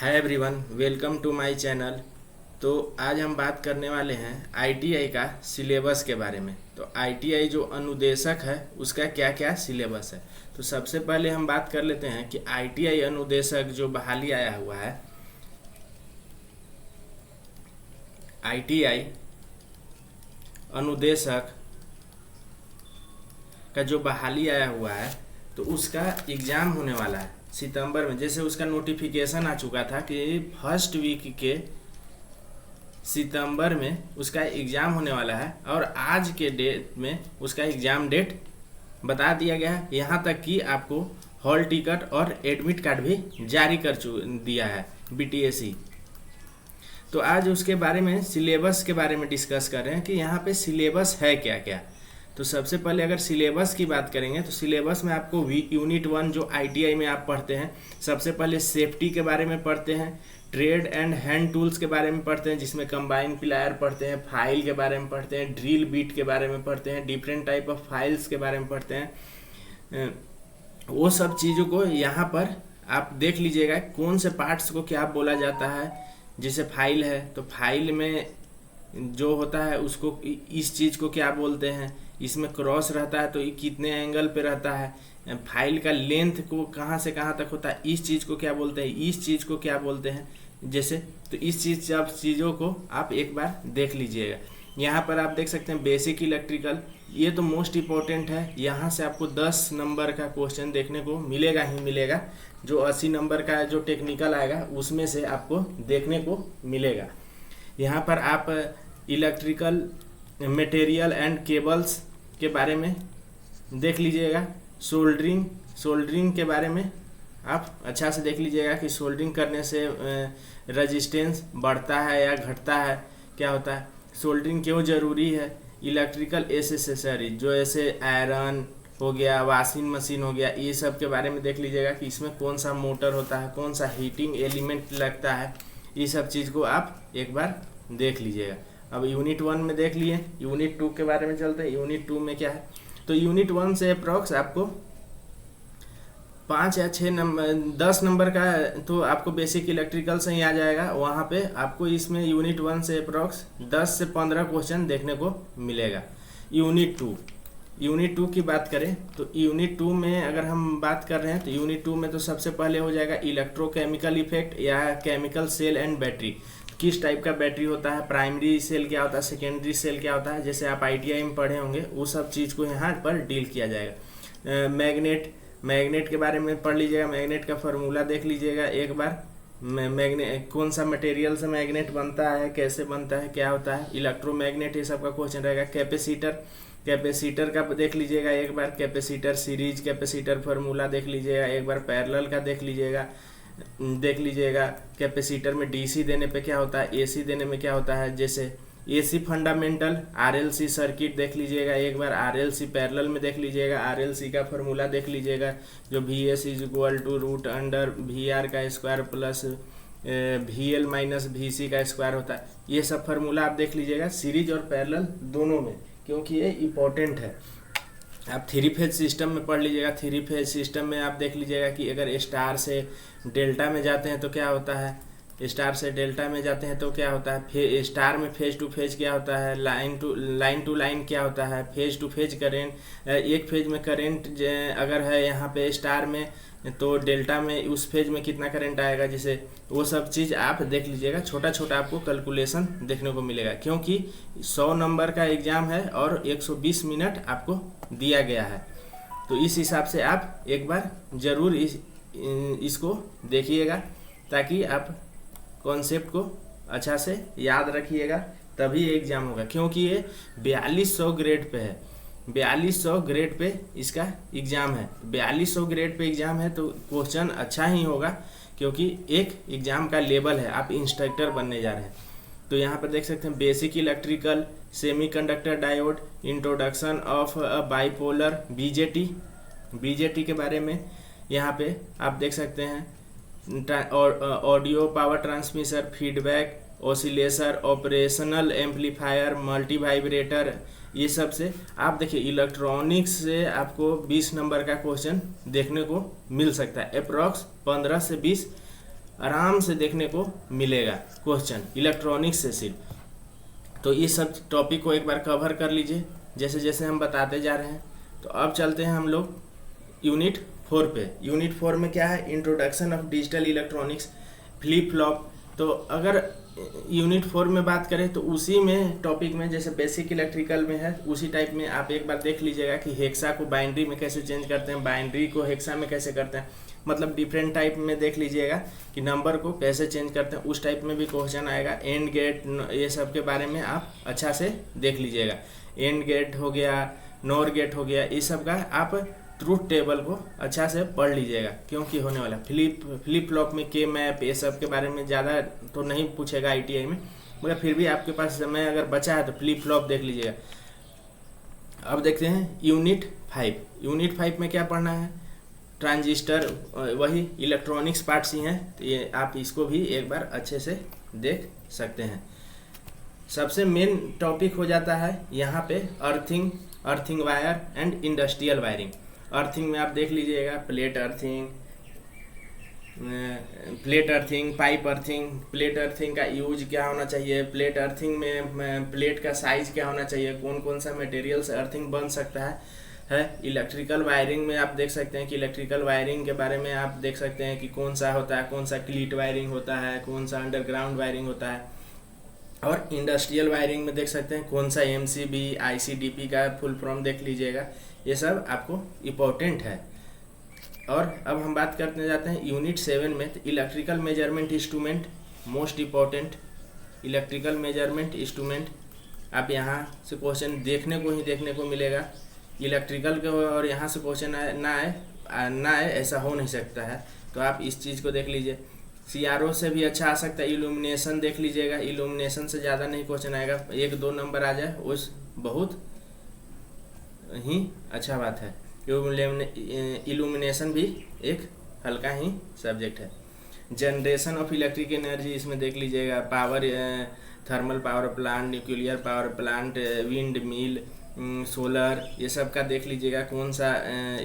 Hi everyone, welcome to my channel. तो आज हम बात करने वाले हैं आईटीआई का सिलेबस के बारे में। तो आईटीआई जो अनुदेशक है उसका क्या क्या सिलेबस है। तो सबसे पहले हम बात कर लेते हैं कि आईटीआई अनुदेशक जो बहाली आया हुआ है, आईटीआई अनुदेशक का जो बहाली आया हुआ है तो उसका एग्ज़ाम होने वाला है सितंबर में। जैसे उसका नोटिफिकेशन आ चुका था कि फर्स्ट वीक के सितंबर में उसका एग्ज़ाम होने वाला है, और आज के डेट में उसका एग्ज़ाम डेट बता दिया गया है। यहाँ तक कि आपको हॉल टिकट और एडमिट कार्ड भी जारी कर दिया है बीटीएससी। तो आज उसके बारे में, सिलेबस के बारे में डिस्कस कर रहे हैं कि यहाँ पे सिलेबस है क्या क्या। तो सबसे पहले अगर सिलेबस की बात करेंगे तो सिलेबस में आपको यूनिट 1 जो आईटीआई में आप पढ़ते हैं, सबसे पहले सेफ्टी के बारे में पढ़ते हैं, ट्रेड एंड हैंड टूल्स के बारे में पढ़ते हैं जिसमें कंबाइन प्लायर पढ़ते हैं, फाइल के बारे में पढ़ते हैं, ड्रिल बीट के बारे में पढ़ते हैं, डिफरेंट टाइप ऑफ फाइल्स के बारे में पढ़ते हैं। वो सब चीज़ों को यहाँ पर आप देख लीजिएगा कौन से पार्ट्स को क्या बोला जाता है। जैसे फाइल है तो फाइल में जो होता है उसको, इस चीज़ को क्या बोलते हैं, इसमें क्रॉस रहता है तो ये कितने एंगल पे रहता है, फाइल का लेंथ को कहाँ से कहाँ तक होता है, इस चीज़ को क्या बोलते हैं, इस चीज़ को क्या बोलते हैं। जैसे तो इस सब चीज़ों को आप एक बार देख लीजिएगा। यहाँ पर आप देख सकते हैं बेसिक इलेक्ट्रिकल, ये तो मोस्ट इम्पोर्टेंट है। यहाँ से आपको 10 नंबर का क्वेश्चन देखने को मिलेगा ही मिलेगा। जो 80 नंबर का जो टेक्निकल आएगा उसमें से आपको देखने को मिलेगा। यहाँ पर आप इलेक्ट्रिकल मटेरियल एंड केबल्स के बारे में देख लीजिएगा। सोल्डरिंग के बारे में आप अच्छा से देख लीजिएगा कि सोल्डरिंग करने से रेजिस्टेंस बढ़ता है या घटता है, क्या होता है, सोल्डरिंग क्यों ज़रूरी है। इलेक्ट्रिकल एसेसरी जो ऐसे आयरन हो गया, वॉशिंग मशीन हो गया, ये सब के बारे में देख लीजिएगा कि इसमें कौन सा मोटर होता है, कौन सा हीटिंग एलिमेंट लगता है। ये सब चीज़ को आप एक बार देख लीजिएगा। अब यूनिट 1 में देख लिए, यूनिट 2 के बारे में चलते हैं। यूनिट 2 में क्या है, तो यूनिट 1 से अप्रॉक्स आपको 5 या 6 नंबर 10 नंबर का तो आपको बेसिक इलेक्ट्रिकल से ही आ जाएगा। वहाँ पे आपको इसमें यूनिट 1 से अप्रॉक्स 10 से 15 क्वेश्चन देखने को मिलेगा। यूनिट 2 की बात करें तो यूनिट 2 में अगर हम बात कर रहे हैं तो यूनिट 2 में तो सबसे पहले हो जाएगा इलेक्ट्रोकेमिकल इफेक्ट या केमिकल सेल एंड बैटरी। किस टाइप का बैटरी होता है, प्राइमरी सेल क्या होता है, सेकेंडरी सेल क्या होता है, जैसे आप आईटीआई में पढ़े होंगे वो सब चीज़ को यहाँ पर डील किया जाएगा। मैग्नेट के बारे में पढ़ लीजिएगा, मैग्नेट का फार्मूला देख लीजिएगा एक बार। मैग्नेट कौन सा मटेरियल से मैग्नेट बनता है, कैसे बनता है, क्या होता है, इलेक्ट्रोमैग्नेट, ये सब का क्वेश्चन रहेगा। कैपेसिटर का देख लीजिएगा एक बार, कैपेसिटर सीरीज कैपेसिटर फार्मूला देख लीजिएगा एक बार। पैरेलल का देख लीजिएगा कैपेसिटर में डीसी देने पे क्या होता है, एसी देने में क्या होता है। जैसे एसी फंडामेंटल, आरएलसी सर्किट देख लीजिएगा एक बार, आरएलसी पैरेलल में देख लीजिएगा, आरएलसी का फार्मूला देख लीजिएगा जो VS is equal to root under VR का square plus VL minus VC का स्क्वायर होता है। ये सब फार्मूला आप देख लीजिएगा सीरीज और पैरेलल दोनों में, क्योंकि ये इम्पोर्टेंट है। आप 3 फेज सिस्टम में पढ़ लीजिएगा। 3 फेज सिस्टम में आप देख लीजिएगा कि अगर स्टार से डेल्टा में जाते हैं तो क्या होता है, स्टार से डेल्टा में जाते हैं तो क्या होता है, स्टार में फेज टू फेज क्या होता है, लाइन टू लाइन क्या होता है, फेज टू फेज करेंट, एक फेज में करेंट अगर है यहाँ पे स्टार में तो डेल्टा में उस फेज में कितना करंट आएगा, जैसे वो सब चीज़ आप देख लीजिएगा। छोटा छोटा आपको कैलकुलेशन देखने को मिलेगा, क्योंकि 100 नंबर का एग्ज़ाम है और 120 मिनट आपको दिया गया है। तो इस हिसाब से आप एक बार ज़रूर इसको देखिएगा ताकि आप कॉन्सेप्ट को अच्छा से याद रखिएगा, तभी एग्ज़ाम होगा। क्योंकि ये 4200 ग्रेड पे है, 4200 ग्रेड पे इसका एग्ज़ाम है। 4200 ग्रेड पे एग्ज़ाम है तो क्वेश्चन अच्छा ही होगा, क्योंकि एक एग्ज़ाम का लेवल है, आप इंस्ट्रक्टर बनने जा रहे हैं। तो यहाँ पर देख सकते हैं basic electrical, semiconductor diode, introduction of bipolar, BJT के बारे में यहाँ पे आप देख सकते हैं। Audio power transmitter, feedback, oscillator, operational amplifier, multi vibrator, ये सब से आप देखिए इलेक्ट्रॉनिक्स से आपको 20 नंबर का क्वेश्चन देखने को मिल सकता है। अप्रॉक्स 15 से 20 आराम से देखने को मिलेगा क्वेश्चन इलेक्ट्रॉनिक्स से सिर्फ। तो ये सब टॉपिक को एक बार कवर कर लीजिए जैसे जैसे हम बताते जा रहे हैं। तो अब चलते हैं हम लोग यूनिट 4 पे। यूनिट 4 में क्या है, introduction of digital electronics, flip flop. तो अगर यूनिट 4 में बात करें तो उसी में टॉपिक में जैसे बेसिक इलेक्ट्रिकल में है उसी टाइप में आप एक बार देख लीजिएगा कि हेक्सा को बाइनरी में कैसे चेंज करते हैं, बाइनरी को हेक्सा में कैसे करते हैं, मतलब डिफरेंट टाइप में देख लीजिएगा कि नंबर को कैसे चेंज करते हैं। उस टाइप में भी क्वेश्चन आएगा। एंड गेट ये सब के बारे में आप अच्छा से देख लीजिएगा। एंड गेट हो गया, नॉर गेट हो गया, ये सब का आप ट्रूथ टेबल को अच्छा से पढ़ लीजिएगा क्योंकि होने वाला फ्लिप फ्लॉप में के मैप ये सब के बारे में ज़्यादा तो नहीं पूछेगा आईटीआई में, मगर फिर भी आपके पास समय अगर बचा है तो फ्लिप फ्लॉप देख लीजिएगा। अब देखते हैं यूनिट 5। यूनिट 5 में क्या पढ़ना है, ट्रांजिस्टर, वही इलेक्ट्रॉनिक्स पार्ट्स ही हैं, तो ये आप इसको भी एक बार अच्छे से देख सकते हैं। सबसे मेन टॉपिक हो जाता है यहाँ पे earthing wire and industrial wiring. Earthing में आप देख लीजिएगा plate earthing, pipe earthing. Plate earthing का यूज क्या होना चाहिए, प्लेट अर्थिंग में प्लेट का साइज क्या होना चाहिए, कौन कौन सा मटेरियल से अर्थिंग बन सकता है। इलेक्ट्रिकल वायरिंग में आप देख सकते हैं कि इलेक्ट्रिकल वायरिंग के बारे में आप देख सकते हैं कि कौन सा होता है, कौन सा क्लीट वायरिंग होता है, कौन सा अंडरग्राउंड वायरिंग होता है। और इंडस्ट्रियल वायरिंग में देख सकते हैं कौन सा एमसीबी, आईसीडीपी का फुल फॉर्म देख लीजिएगा। ये सब आपको इम्पोर्टेंट है। और अब हम बात करते जाते हैं यूनिट 7 में। तो electrical measurement instrument most important. Electrical measurement instrument आप यहाँ से क्वेश्चन देखने को मिलेगा। इलेक्ट्रिकल के और यहाँ से क्वेश्चन ना आए ऐसा हो नहीं सकता है, तो आप इस चीज़ को देख लीजिए। सीआरओ से भी अच्छा आ सकता है। इल्यूमिनेशन देख लीजिएगा, इल्यूमिनेशन से ज़्यादा नहीं क्वेश्चन आएगा, 1-2 नंबर आ जाए उस बहुत ही अच्छा बात है। इल्यूमिनेशन भी एक हल्का ही सब्जेक्ट है। जनरेशन ऑफ इलेक्ट्रिक एनर्जी इसमें देख लीजिएगा, power, thermal power plant, nuclear power plant, wind mill, solar, ये सब का देख लीजिएगा कौन सा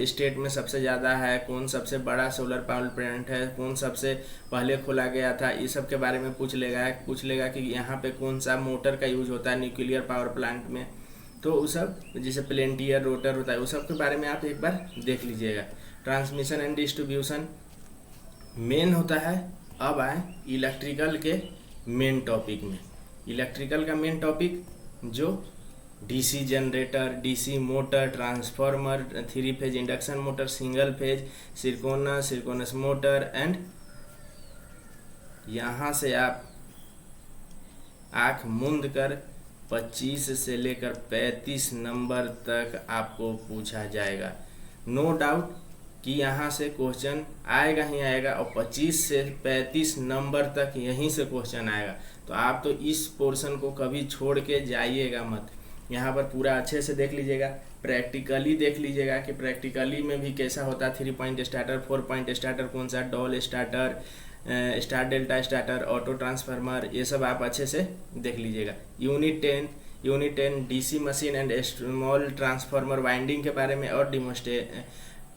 स्टेट में सबसे ज़्यादा है, कौन सबसे बड़ा सोलर पावर प्लांट है, कौन सबसे पहले खोला गया था, ये सब के बारे में पूछ लेगा कि यहाँ पे कौन सा मोटर का यूज होता है न्यूक्लियर पावर प्लांट में। तो वो सब जैसे प्लेंटियर रोटर होता है, वो सब के बारे में आप एक बार देख लीजिएगा। ट्रांसमिशन एंड डिस्ट्रीब्यूशन मेन होता है। अब आए इलेक्ट्रिकल के मेन टॉपिक में। इलेक्ट्रिकल का मेन टॉपिक जो DC generator, DC motor, transformer, 3 phase induction motor, single phase, synchronous motor and यहाँ से आप आँख मूंद कर 25 से लेकर 35 नंबर तक आपको पूछा जाएगा। नो डाउट कि यहाँ से क्वेश्चन आएगा ही आएगा और 25 से 35 नंबर तक यहीं से क्वेश्चन आएगा। तो आप तो इस पोर्शन को कभी छोड़ के जाइएगा मत। यहाँ पर पूरा अच्छे से देख लीजिएगा, प्रैक्टिकली देख लीजिएगा कि प्रैक्टिकली में भी कैसा होता है। 3 पॉइंट स्टार्टर, 4 पॉइंट स्टार्टर, कौन सा doll starter, star delta starter, auto transformer, ये सब आप अच्छे से देख लीजिएगा। Unit 10 DC machine and small transformer winding के बारे में और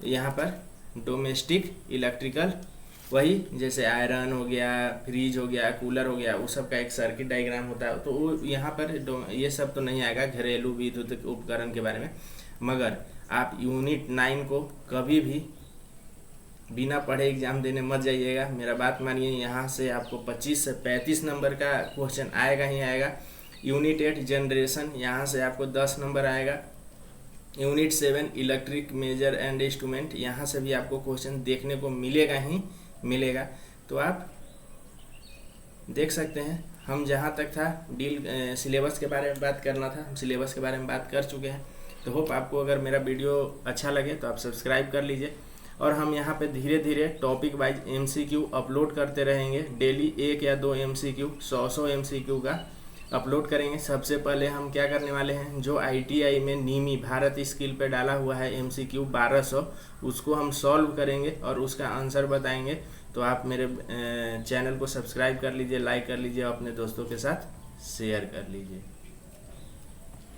यहाँ पर डोमेस्टिक इलेक्ट्रिकल, वही जैसे आयरन हो गया, फ्रिज हो गया, कूलर हो गया, उस सब का एक सर्किट डायग्राम होता है। तो वो यहाँ पर ये सब तो नहीं आएगा घरेलू विद्युत उपकरण के बारे में। मगर आप यूनिट 9 को कभी भी बिना पढ़े एग्जाम देने मत जाइएगा, मेरा बात मानिए। यहाँ से आपको 25 से 35 नंबर का क्वेश्चन आएगा ही आएगा। यूनिट 8 जनरेशन, यहाँ से आपको 10 नंबर आएगा। Unit 7 electric measure and instrument, यहाँ से भी आपको क्वेश्चन देखने को मिलेगा ही मिलेगा। तो आप देख सकते हैं हम जहाँ तक था सिलेबस के बारे में बात करना था, हम सिलेबस के बारे में बात कर चुके हैं। तो होप आपको अगर मेरा वीडियो अच्छा लगे तो आप सब्सक्राइब कर लीजिए। और हम यहाँ पे धीरे धीरे टॉपिक वाइज MCQ अपलोड करते रहेंगे। डेली 1 या 2 MCQ, 100 MCQ का अपलोड करेंगे। सबसे पहले हम क्या करने वाले हैं, जो ITI में नीमी भारत स्किल पे डाला हुआ है MCQ 1200, उसको हम सॉल्व करेंगे और उसका आंसर बताएंगे। तो आप मेरे चैनल को सब्सक्राइब कर लीजिए, लाइक कर लीजिए, अपने दोस्तों के साथ शेयर कर लीजिए।